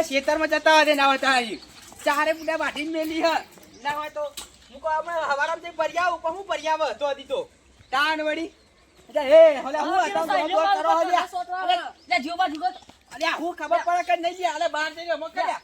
ખેતરમાં જતા હોય ના હોય ચારે બુડા વાટીને મેલી હ ના હોય તો હું કહું આપણે હવારામ જઈ પર્યા ઉપર હું પર્યા હતો દીધો તાણ વળી હે હલે હું હતા કરો લે જીવબા જીગો અરે હું ખબર પડે કે નહીં લે આલે બહાર જઈને રમો કર્યા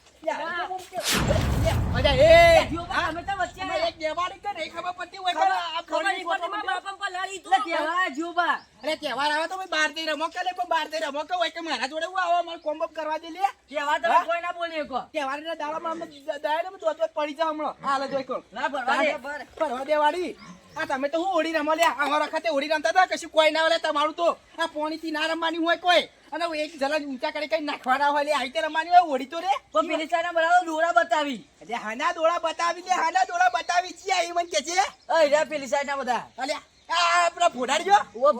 મજા એ જીવબા અમે તો વચ્ચે એક દેવાડી કે નહીં ખબર પડતી હોય કે આ ખબર પડતી માં બાપમ પર લાડી તું કેવા જીવબા અરે તહેવાર આવે તો બહાર જઈને રમો કે પણ બહાર જઈને રમો કે હોય કે મારા જોડે હું આવો મારે કોમ્બો કરવા દે લે તહેવાર તો કોઈ ના બોલે કો તહેવારના દાડામાં અમે દાડે તો પડી જાવ હમણો હાલે જોઈ કો ના ભરવા દે વાડી આ તમે તો હું ઓડી રમો લે અમારા ખાતે ઓડી રમતા હતા કશું કોઈ ના હોય તમારું તો આ પોણીથી ના રમવાની હોય કોઈ અને એક જલા ઊંચા કરી કઈ નાખવાના હોય લે આઈતે રમવાની હોય ઓડી તો રે તો પેલી ચાના બરાબર દોડા બતાવી અરે હાના દોડા બતાવી લે હાના દોડા બતાવી છે એ મન કે છે અરે રે પેલી સાઈડના બધા અલ્યા આ આપડા ફોડાડ્યો ઓ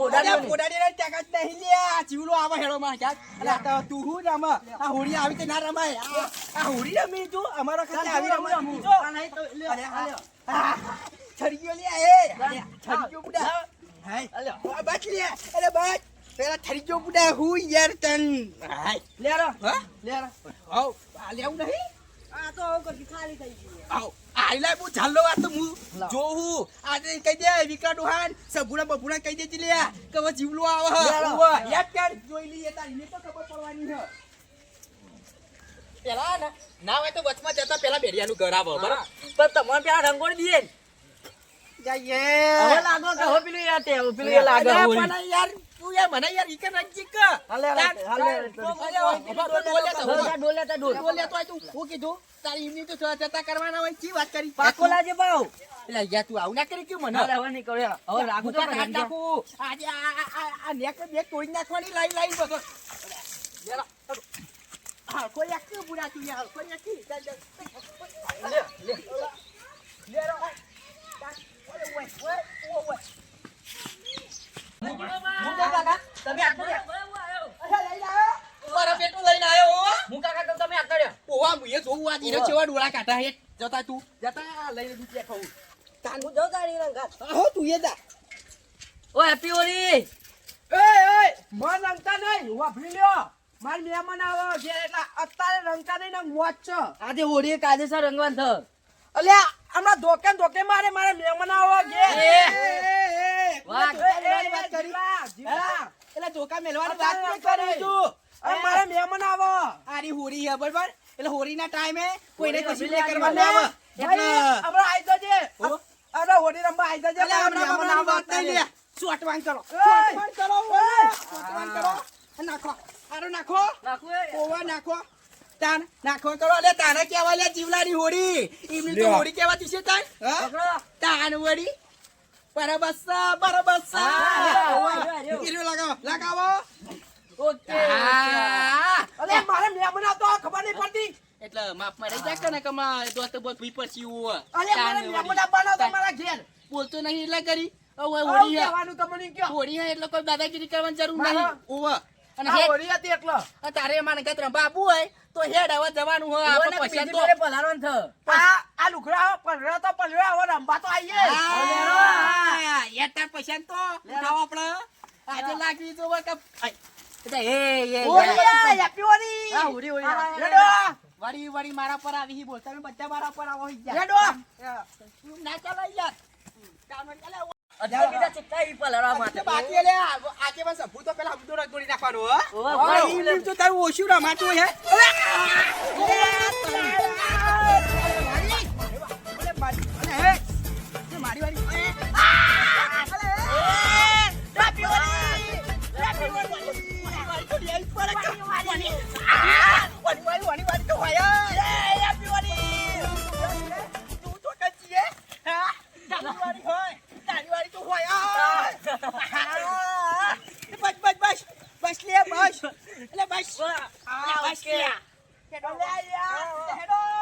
ફોડાડી રે તાકાત નહીં લે આ જીવલો આવે હેડો માં ક્યાં અલ્યા તું હું રમ આ હોડી આવી તે ના રમાય આ હોડી રમી તું અમારા ખાતે આવી રમું તો આ નહીં તો લે અરે થરગિયો લે એ થરગિયો બુડા હાય અલ્યા બાચ લે અરે બાચ પેલા થરગિયો બુડા હું યાર તન હાય લે રો હા લે રો આવ આ લેવું નહીં આ તો આવ કરી ખાલી થઈ ગઈ આવ આઈલા બુ ચાલો આ તો હું જોઉં આજે કહી દે વિકરાડુહાન સગુણા બબુણા કહી દે લે કે હવે જીવલો આવે હ યાદ કર જોઈ લઈએ તારી તો ખબર પડવાની હ પેલા ના હોય તો વચમાં જતા પેલા બેડિયાનું ઘર આવો બરાબર પણ તમને પેલા રંગોળી દીએ જાઈએ હવે લાગો કે હો પેલું યાર તે પેલું લાગે પણ યાર તું યાર મને યાર ઈકે નજીક કે હાલે ડોલે તો તું હું કીધું તારી ઇમની તો જતા કરવાના હોય કી વાત કરી પાકો લાજે બાવ એટલે યા તું આવું ના કરી કે મને હવે નહીં કરે હવે લાગુ તો નાખું આજે આ નેક બે તોડી નાખવાની લાઈન બસો હા કોઈ એક બુડા તું યાર કોઈ એક લે રો મારી મહેમાન આવો છે એટલે અત્યારે રંગતા નહીં ને મોજ છે આજે હોળી કાયદેસર રંગવાન થ અલ્યા હમણાં ધોકે મારે મારા મહેમાન આવો કે વાત કરી એટલે ધોકા મેલવાની વાત કરી તું મારા મહેમાન આવો આરી હોળી હે બરાબર એટલે હોળી ના ટાઈમે કોઈને કશું નહીં કરવાનું આવે એટલે હમણાં આવી જજે અરે હોળી રમવા આવી જજે એટલે હમણાં વાત નહીં લે સોટવાન કરો નાખો આરો નાખો ઓવા નાખો તાન નાખો કરો એટલે તાને કેવા લે જીવલાની હોડી ઈમની તો હોડી કેવાતી છે તાન તાન વડી બરાબર ઈરો લગાવો ઓકે અલે મારે મહેમાન આવતો ખબર નહીં પડતી એટલે માફ માં રહી જાય ને કમા દોસ્ત બોલ પીપર સીવું અલે મારે મહેમાન આવવાનો તો મારા ઘેર બોલતો નહીં એટલે કરી ઓય હોડી કહેવાનું તમને કયો હોડી હે એટલે કોઈ દાદાગીરી કરવાની જરૂર નહીં ઓવા અને હોડી હતી એટલે તારે માને કતરા બાબુ હોય તો હેડ હવે જવાનું હોય આપણે પૈસા તો પલારવાનું થ આ લુખડા પલરા તો પલરા હવે રંબા તો આઈએ યાર પૈસા તો લાવ આપણે આજે લાગી જો કે હેપી હોળી આ હોળી વાડી મારા પર આવી બોલ તમે બધા મારા પર આવો હેડો ના ચાલે યાર કામ ચાલે અધા બીજા ચિત્તા ઈ પલરા માટે બાકી લે આજે બસ સભુ તો પેલા હમદો રગોડી નાખવાનો હો ઈ તો તારું ઓછું રમાતું હે મારી વાડી તો હોય તું તો કચી હે હા તારી વાડી તો હોય બસ લે બસ એટલે બસ લે હેડો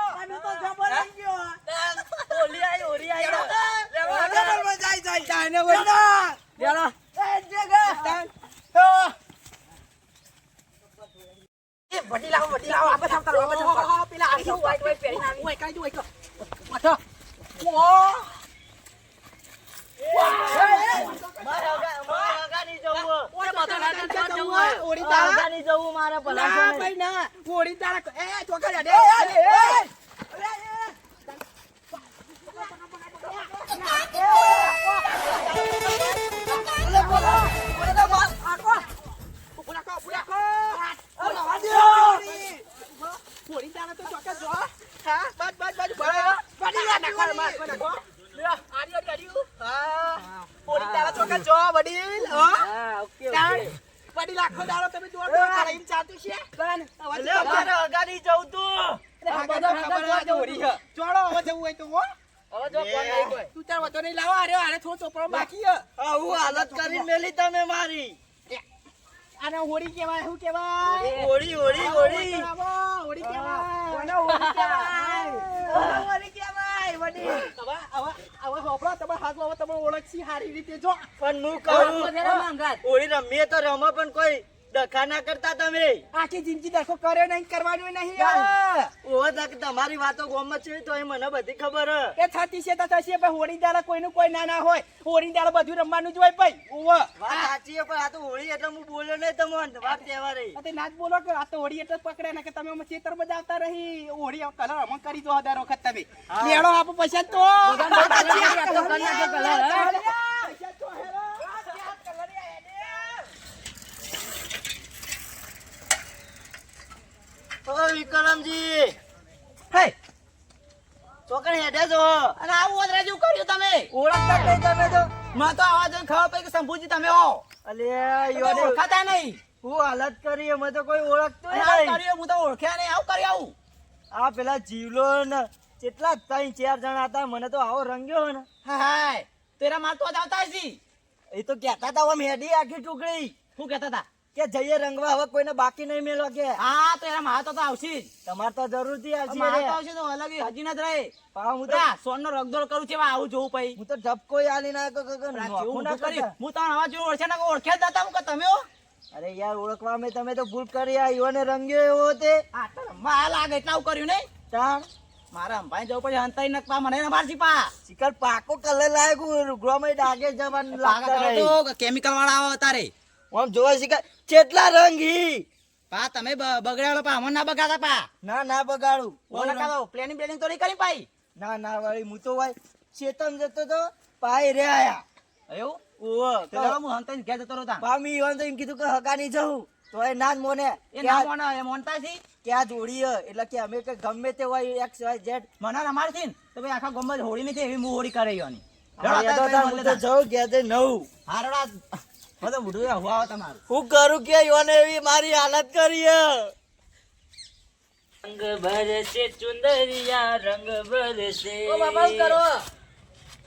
હાલત કરીને મેલી તમે મારી. આને હોળી કેવાય, શું કેવાય? હોળી હોળી હોળી હોળી કેવાય. કોને હોળી કહેવાય? હોળી કહેવાય, વડી. હવે હોભળો, તમે હાથ લાવો, તમે ઓળખશી સારી રીતે જો. પણ હું કહું હોળી રમીએ તો રમો, પણ કોઈ ડખા ના કરતા તમે. આખી જિંદગી દખો કર્યો નહીં, કરવાનું નહીં યાર. ઓહો તમારી વાતો ગોમત છે તો એ મને બધી ખબર એ થતી છે તો થશે, પણ હોળી દાડા કોઈનું કોઈ ના હોય. હોળી દાડા બધું રમવાનું જ હોય ભાઈ. ઓહો વાત સાચી છે, પણ આ તો હોળી એટલે હું બોલ્યો નહીં તમને વાત તહેવારે. તે ના જ બોલો કે આ તો હોળી એટલે જ પકડે ને કે તમે અમે ચેતર માં આવતા રહી. હોળી કલર અમન કરી દો દર વખત તમે. લેડો આપો પૈસા તો વિક્રમજી હે ચોકડ હેડે છો અને આવું ઓદરા જેવું કર્યું તમે. ઓળખતા નહીં તમે તો. માં તો આવા જોઈને ખબર પડી કે શંભુજી તમે હો. અલે તમે ઓળખાતા નહીં. હું હાલત કરી એમાં તો કોઈ ઓળખતું અને આવું નહીં. કર્યું, હું તો ઓળખ્યા નહીં. આવું કર્યું આવું. આ પેલા જીવલો ને કેટલા 3-4 જણા હતા, મને તો આવો રંગ્યો ને. હાય તેરા માર તો જ આવતા હશી. એ તો કહેતા હતા આમ હેડી આખી ટુકડી શું કહેતા હતા? કે જઈએ રંગવા, હવે કોઈને બાકી નહીં મેળવા કે. હા તો એના માર તો આવશે જ. તમારે તો જરૂર થી માર તો આવશે. આવશે તો અલગ હજી ના જ રહે. હું તો સોનનો રગદોળ કરું છે આવું જોવું પઈ. હું તો ઢબકો આલી ના જેવું ના કરી હું તો આવા જેવું ઓળખ્યા ના ઓળખ્યા જ નતા. હું કે તમે હો. અરે યાર ઓળખવા મેં તમે તો ભૂલ કરી. આ ઈવોને રંગ્યો એવો તે આ તો રમવા લાગે એટલે આવું કર્યું નહીં. તાણ મારા અંભાઈ જવું પછી હંતાઈ નકપા મને ના મારસી પા. શિકર પાકો કલર લાગ્યું રૂગવામાં ડાગે જવાનું લાગતા નહીં. તો કેમિકલ વાળા આવો તારે. આમ જોવા શિકર કેટલા રંગ હી. પા તમે બગડ્યા પા અમને ના બગાડતા પા. ના ના બગાડું. ઓલા કાદો પ્લેનિંગ પ્લેનિંગ તો નહીં કરી પાઈ. ના ના વાળી હું તો ભાઈ ચેતન જતો તો પાય રે આયા એવું ઓહ તો હું હંતાઈ ઘેર જતો રહું. પામી ઈવન તો એમ કીધું કે હકા નહીં જવું તો એ ના જ મોને એ ના મોને એ મોનતા છે. ક્યાં જોડી એટલે કે અમે કે ગમે તે હોય XYZ મને રમાડ છે ને તો ભાઈ આખા ગોમમાં હોળી નથી એવી હું હોળી કરે યોની. હું તો જઉં કે તે નવું હારડા બધો બુઢું આવું આવે તમારું. હું કરું કે ઈવને એવી મારી હાલત કરી રંગ ભરશે ચુંદરિયા રંગ ભરશે. ઓ બાબા શું કરો?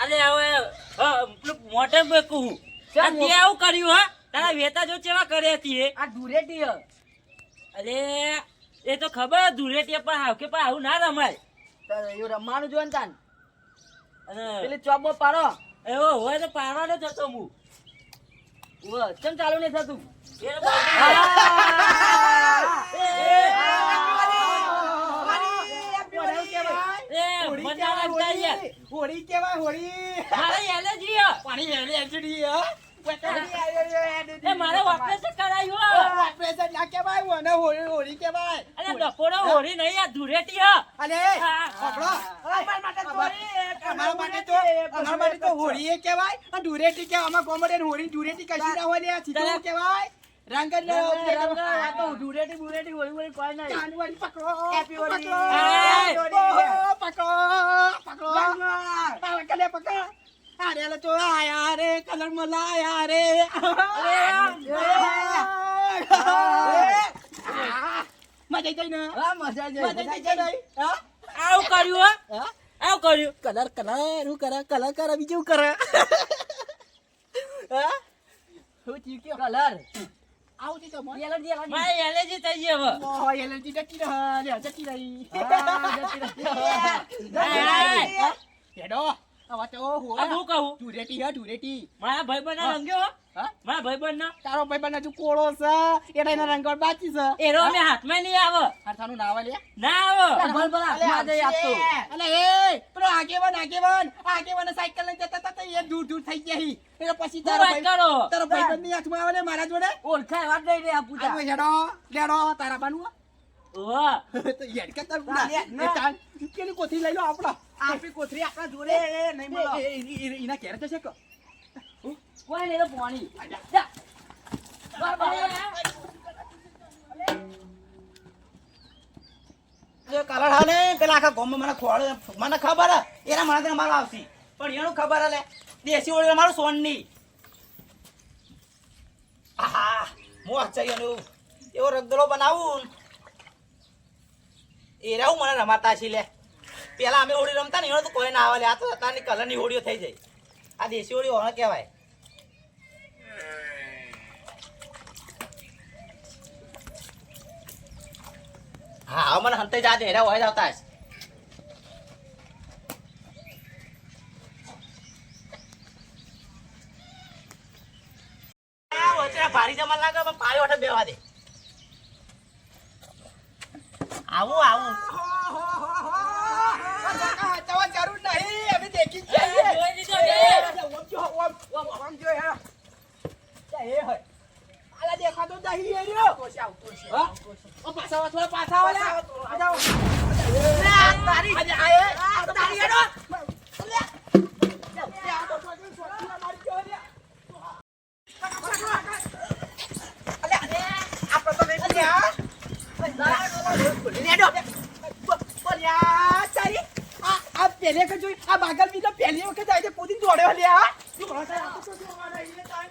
અલે હવે મોટે બેકું આ તે આવું કર્યું હા તારા વેતા જો ચેવા કરે હતી એ. આ ધૂળેટી હ. અલે એ તો ખબર ધૂળેટી પણ હાવ કે પણ આવું ના રમાય. એવું રમવાનું જોન તાન. અને પેલી ચોબો પાડો. એવો હોય તો પાડવાનો જ હતો હું. ચમ ચાલુ નહીં થતું. એ બાજુ. એ મજા લાગતા યાર. હોળી કેવાય હોળી. મારે એલર્જી હે. પાણી હેડે એચડી હ. એ મારે ઓપરેશન કરાયું. ઓપરેશન ના કેવાય મને હોળી હોળી કેવાય. અરે ડકોરો હોળી નહીં આ ધૂળેટી હે. અરે આપણો અમાર માટે તો હોળી એ કેવાય. આ ધૂળેટી કે આમાં કોમડે હોળી ધૂળેટી કશી ના હોય ને આ સીધું કેવાય. રંગ જ આ તો ધૂળેટી બુળેટી હોળી હોળી કોઈ નહીં. જાનવરી પકડો. હેપી હોળી. એ! પકડો પકડો. કલે પકડ. અરે લે તો આયા રે કલર માં લાયા રે. મજા જઈ ને. હા મજા જઈ. હા આવું કર્યું હે? આવું કર્યું. કલર કલર હું કરે કલર કરે બીજું કરે. હા હું થયું કે કલર આવું થી તો એલર્જી મારે એલર્જી થઈ ગઈ હવે. ઓહો એલર્જી જતી રહે જતી રહી. હેડો આવા તો આ હું કહું ધૂળેટી હે ધૂળેટી. મારા ભાઈ બના રંગ્યો હો? હા? મારા ભાઈબંધ નો તારો ભાઈબંધ હજુ કોળો છે એના એના રંગવટ બાકી છે એરો અમે હાથમાં નહીં આવે હરથાનું નાવા લે ના આવે ભલ ભલ હાથમાં દઈ આપતો. અલે એ પેલો આગેવાન સાયકલ લઈને જતા હતા તો એ દૂર થઈ ગયા હી. એટલે પછી શું વાત કરો? તારો ભાઈબંધ ની હાથમાં આવે ને મારા જોડે ઓળખાય વાત દઈ દે આપું તા. આ હેડો લેડો તારા બાનું ઓહો તો હેડ કે તાર પૂરા એ તાન કેની કોથરી લઈ લો આપડો આપણી કોથરી આપણા જોડે નહીં મળો. એના ઘેર જશે કે કોઈ નહીં તો પાણી. જા. જે કલર ને પેલા આખા ગામમાં મને ખોળ મને ખબર હે એના મને મારો આવશે પણ એનું ખબર હે લે દેશી ઓળે મારું સોનની આહા મોહ છે એનું એવો રગદલો બનાવું એ રાવ મને રમાતા છે લે પેલા અમે હોળી રમતા ને એનો તો કોઈ ના આવે લે આ તો અત્યારની કલરની હોળીઓ થઈ જાય આ દેશી હોળી હોળ કહેવાય હા મને હંતે જાતે હેરા હોય જ આવતા હશે ભારી જમા લાગે પણ પાણી ઓઠે બેવા દે આવું આવું જરૂર નહીં અમે દેખી જ જઈએ. જોઈ લીધો બે. ઓમ જો હે એ હોય આલા દેખાતો નહીં એ રહ્યો હા ઓ પાછા આવો, થોડા પાછા આવો લે તારી તારી હેડો લે આ તો કોઈ સોચી મારી ગયો લે અલે આપણે તો નહીં ગયા લેડો બોલ્યા તારી આ પેલે કે જોઈ આ બાગલ બીજો પહેલી વખત આજે કૂદી દોડ્યો લે આ શું કરો તાર આ તો જોવાના ઈને તાર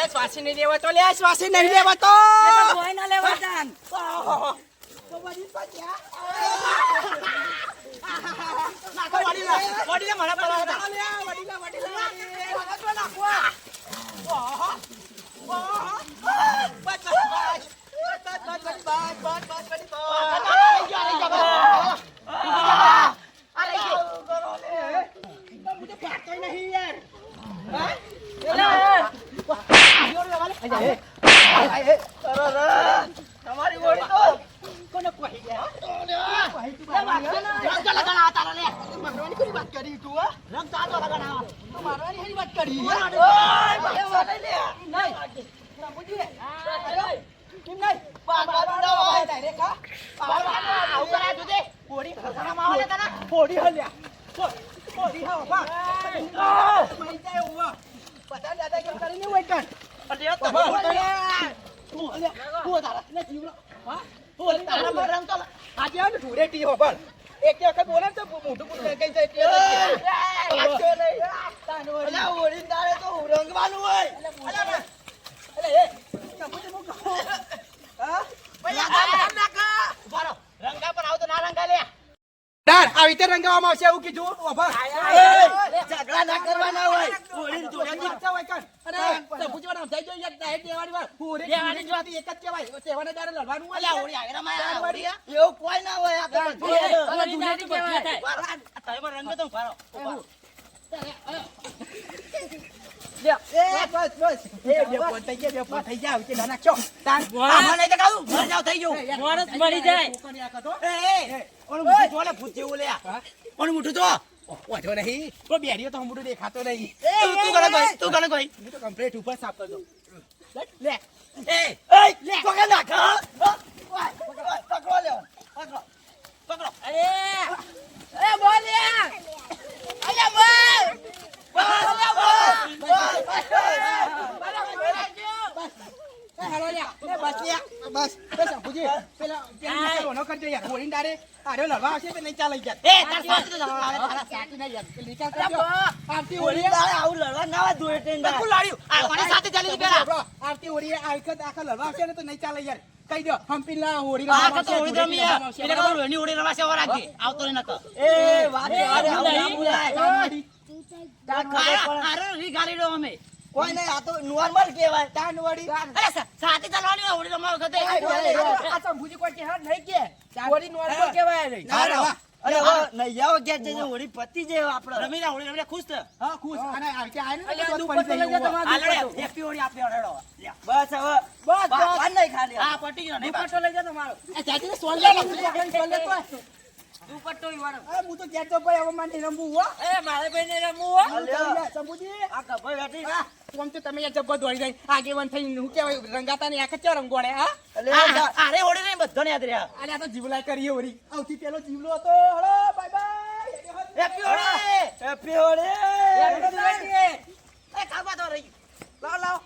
શ્વાસી નહીં લેવાતો લે શ્વાસી નહીં લેવાતો કોઈ ના લેવા જાન. તમારી ઓળી તો કોને કહી ગયા રંગ લગાના તારા લે મારવાની કોની વાત કરી તું રંગ તાતો લગાના તું મારવાની કોની વાત કરી ઓય ભાઈ લે નહીં સમજી કેમ નહીં બાબા ના હોય ડાયરેક્ટ હા બાબા આવ કરા જોજે ઓળી ખસામાં આવે તને ઓળી હલ્યા ઓળી હા બા મઈ જાય ઓવા પતા દાદા કેમ કરીને હોય કર અરે તમે હું તારા ને જીવરો હા હું તારા પર રંગ તો આજે આ ધૂળેટી હો પણ એક વખત બોલે તો મોઢું કઈ જાય એટલે તાનો અલા ઓળી તારે તો રંગવાનું હોય અલે એ સમુદ્ર મુક હા ભૈયા નાકા ઉભારો રંગા પર આવ તો ના રંગા લે ડાર આવી રીતે રંગાવામાં આવશે એવું કીધું ઓભા ઝઘડા ના કરવાના હોય ઓળી જોડે ઈચ્છા હોય કર અરે તો પૂછવાના થઈ ગયો યાર ડાયરેક્ટ દેવાની વાર ઓળી દેવાની જ વાત એક જ કહેવાય તહેવાને દારે લડવાનું હોય અલ્યા ઓળી આયરા માં ઓળી એવું કોઈ ના હોય આ હવે દુનિયાથી કેવા થાય તમે રંગ તો ઉભારો બસ એ બે પોઈન્ટ થઈ ગયા, બે પોઈન્ટ થઈ ગયા, વિશે ના નાખશો. તાન વાહ. આમાં નહીં તો કહું, મર જાવ થઈ ગયું. માણસ મરી જાય. ઓલું મોઢું જો ને, ભૂત જેવું લે. હા? ઓલું મોઢું જો. વાંધો નહીં. તો બેરીઓ તો હમણાં દેખાતો નહીં. તું કોને કોઈ? હું તો કમ્પ્લીટ ઉપર સાફ કરજો. લે. એ પકડ નાખ. પકડો લ્યો. પકડો. અરે એ બોલ્યા. અલ્યા બોલ. એ હાલો લ્યા. એ બસ લ્યા. બસ. એ શંભુજી, પેલા પેલા રોનો કરજો યાર. હોળીને દાડે આર્યો લડવા આવશે તો નહીં ચાલે યાર. એ તાર સાચી તો જવા આવે. તારા સાચી નહીં યાર. પેલી નિકાલ કરજો. આવતી હોળીએ આવું લડવા ના હોય દોડે ટ્રેન બકુલ લાડ્યું. આ કોની સાથે ચાલી હતી પેલા? આપણો આવતી હોળીએ આ વખત આખા લડવા આવશે ને તો નહીં ચાલે યાર. કહી દો હમ્પીના હોળી આ રમવા તો આવશે, હોળી રમી રમવા આવશે. એટલે ખબર હોળીની હોળી રમાશે હવે રાખજે. આવતો નહીં નકર. એ વાત એ, અરે આવું ના નહીં. બોલાય. આરે રી ગાલી દો અમે. કોઈ નહીં આ તો નોર્મલ કહેવાય તાન વળી. અરે સાથે ચાલવાની હોય હોળી રમવા વખતે. આ શંભુજી કોઈ કહેવા નહીં કે. હોળી normal કહેવાય નહીં. ના, ના. અરે હવે નહીં આવો ઘેર જઈને હોળી પતી જાય આપણે રમી લે હોળી રમી લે, ખુશ થા. હા ખુશ. અને આ રીતે આય ને અલ્યા, તો દુપટ્ટો પડી લઈ જા જાય એવું. તમારે. આ લડે હેપી હોળી આપી હેડો. લ્યા. બસ હવે બસ, બસ. વાત નહીં ખાલી આ પટી ગયો નહીં દુપટ્ટો લઈ જા તમારો. આ જાતિને સોલ લે, સોલ લે તો. દુપટ્ટો ઈ વાળો. અરે હું તો કહેતો ભાઈ હવે મારે નહીં રમવું હો. એ મારે ભાઈને રમવું હો. અલ્યા. શંભુજી, આ કભાઈ બેઠી આ આમ તો તમે યાર જબ્બર દોડી જાય. આગેવાન થઈને હું કહેવાય રંગાતા ની આંખ ચો રંગોળે હા. અલ્યા અરે હોળી નહીં બધાને યાદ રહ્યા. અરે આ તો જીવલાઈ કરીએ હોળી. સૌથી પહેલો જીવલો હતો. હળો bye bye. Happy Holi. Happy Holi એ કાબા તો રહી. લાવ લાવ.